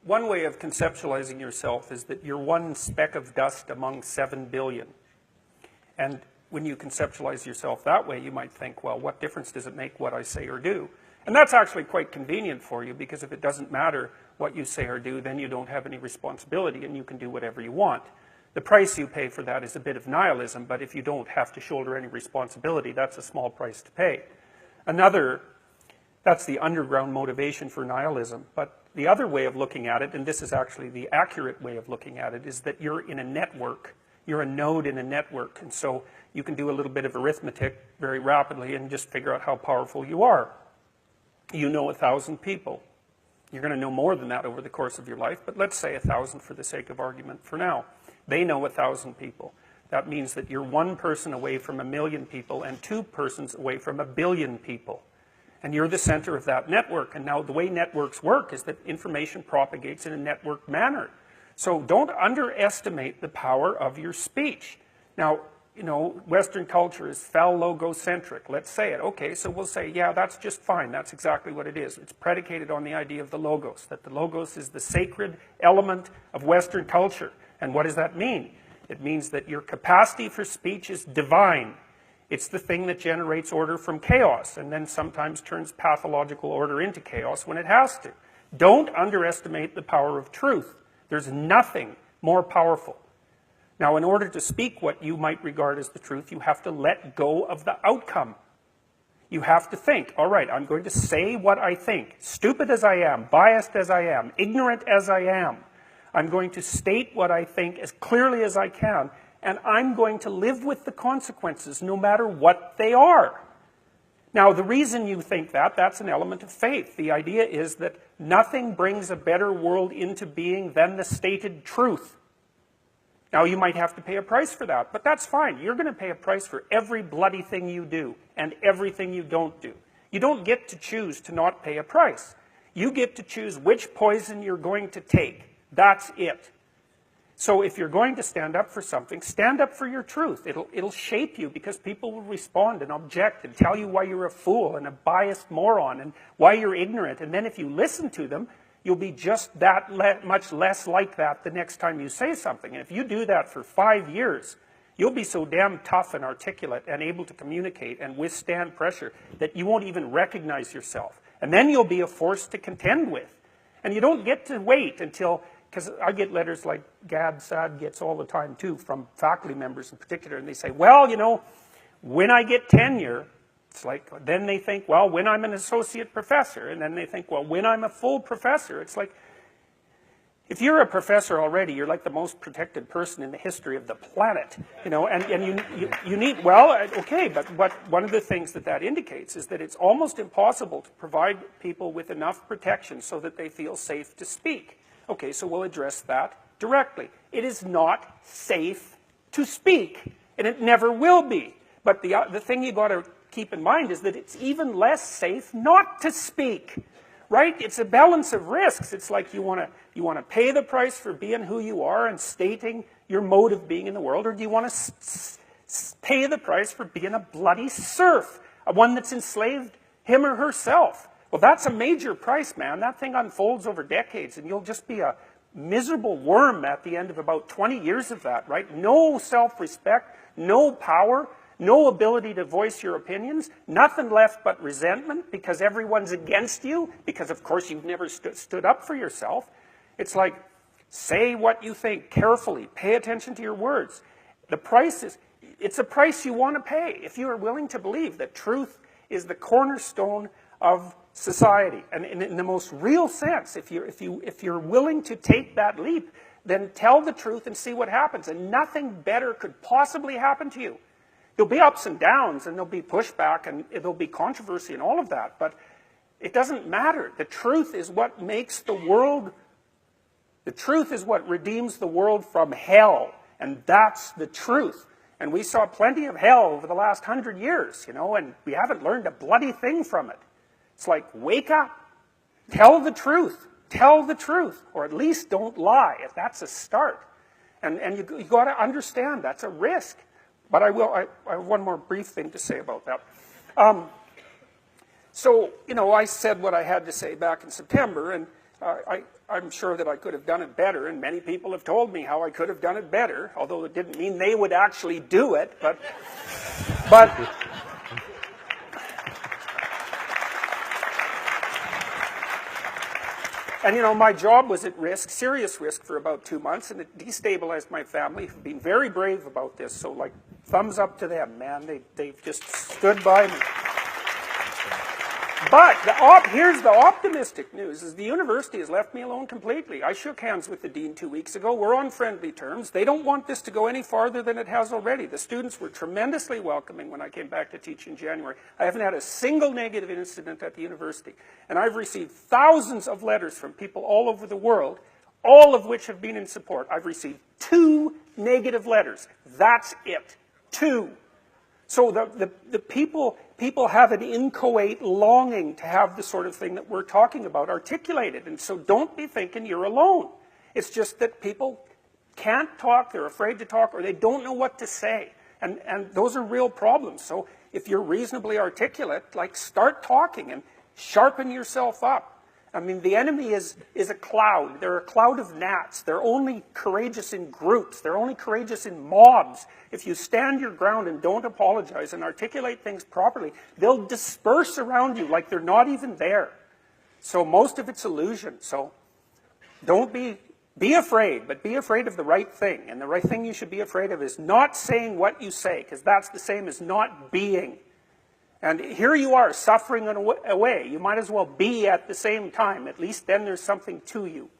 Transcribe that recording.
one way of conceptualizing yourself is that you're one speck of dust among 7 billion. And when you conceptualize yourself that way, you might think, well, what difference does it make what I say or do? And that's actually quite convenient for you, because if it doesn't matter what you say or do, then you don't have any responsibility and you can do whatever you want. The price you pay for that is a bit of nihilism, but if you don't have to shoulder any responsibility, that's a small price to pay. That's the underground motivation for nihilism. But the other way of looking at it, and this is actually the accurate way of looking at it, is that you're in a network. You're a node in a network, and so you can do a little bit of arithmetic very rapidly and just figure out how powerful you are. You know 1,000 people. You're going to know more than that over the course of your life, but let's say 1,000 for the sake of argument for now. They know 1,000 people. That means that you're one person away from 1,000,000 people and 2 persons away from 1,000,000,000 people. And you're the center of that network. And now the way networks work is that information propagates in a networked manner. So don't underestimate the power of your speech. Now, you know, Western culture is phallogocentric. Let's say it. Okay, so we'll say, yeah, that's just fine. That's exactly what it is. It's predicated on the idea of the logos, that the logos is the sacred element of Western culture. And what does that mean? It means that your capacity for speech is divine. It's the thing that generates order from chaos, and then sometimes turns pathological order into chaos when it has to. Don't underestimate the power of truth. There's nothing more powerful. Now, in order to speak what you might regard as the truth, you have to let go of the outcome. You have to think, all right, I'm going to say what I think, stupid as I am, biased as I am, ignorant as I am. I'm going to state what I think as clearly as I can, and I'm going to live with the consequences no matter what they are. Now, the reason you think that, that's an element of faith. The idea is that nothing brings a better world into being than the stated truth. Now, you might have to pay a price for that, but that's fine. You're going to pay a price for every bloody thing you do and everything you don't do. You don't get to choose to not pay a price. You get to choose which poison you're going to take. That's it. So if you're going to stand up for something, stand up for your truth. It'll shape you, because people will respond and object and tell you why you're a fool and a biased moron and why you're ignorant. And then if you listen to them, you'll be just that much less like that the next time you say something. And if you do that for 5 years, you'll be so damn tough and articulate and able to communicate and withstand pressure that you won't even recognize yourself. And then you'll be a force to contend with. And you don't get to wait until... Because I get letters like Gad Saad gets all the time too, from faculty members in particular, and they say, well, you know, when I get tenure, it's like, then they think, well, when I'm an associate professor, and then they think, well, when I'm a full professor. It's like, if you're a professor already, you're like the most protected person in the history of the planet, you know, and you need, well, okay, but one of the things that indicates is that it's almost impossible to provide people with enough protection so that they feel safe to speak. Okay, so we'll address that directly. It is not safe to speak, and it never will be. But the thing you got to keep in mind is that it's even less safe not to speak, right? It's a balance of risks. It's like you want to pay the price for being who you are and stating your mode of being in the world, or do you want to pay the price for being a bloody serf, one that's enslaved him or herself? Well, that's a major price, man. That thing unfolds over decades, and you'll just be a miserable worm at the end of about 20 years of that, right? No self-respect, no power, no ability to voice your opinions, nothing left but resentment because everyone's against you, because of course you've never stood up for yourself. It's like, say what you think carefully, pay attention to your words. The price is, it's a price you want to pay if you are willing to believe that truth is the cornerstone of society. And in the most real sense, if you're willing to take that leap, then tell the truth and see what happens. And nothing better could possibly happen to you. There'll be ups and downs, and there'll be pushback, and there'll be controversy and all of that, but it doesn't matter. The truth is what makes the world, the truth is what redeems the world from hell, and that's the truth. And we saw plenty of hell over the last 100 years, you know, and we haven't learned a bloody thing from it. It's like, wake up, tell the truth, or at least don't lie. If that's a start. And you got to understand that's a risk. But I have one more brief thing to say about that. So, you know, I said what I had to say back in September, and I I'm sure that I could have done it better, and many people have told me how I could have done it better, although it didn't mean they would actually do it, but and you know, my job was at risk, serious risk, for about 2 months, and it destabilized my family, who've been very brave about this, so like, thumbs up to them, man. They've just stood by me. But here's the optimistic news, is the university has left me alone completely. I shook hands with the dean 2 weeks ago. We're on friendly terms. They don't want this to go any farther than it has already. The students were tremendously welcoming when I came back to teach in January. I haven't had a single negative incident at the university. And I've received thousands of letters from people all over the world, all of which have been in support. I've received 2 negative letters. That's it. 2. So the people have an inchoate longing to have the sort of thing that we're talking about articulated. And so don't be thinking you're alone. It's just that people can't talk, they're afraid to talk, or they don't know what to say. And those are real problems. So if you're reasonably articulate, like, start talking and sharpen yourself up. I mean, the enemy is a cloud. They're a cloud of gnats. They're only courageous in groups. They're only courageous in mobs. If you stand your ground and don't apologize and articulate things properly, they'll disperse around you like they're not even there. So most of it's illusion. So don't be afraid, but be afraid of the right thing. And the right thing you should be afraid of is not saying what you say, because that's the same as not being. And here you are, suffering away. You might as well be at the same time. At least then there's something to you.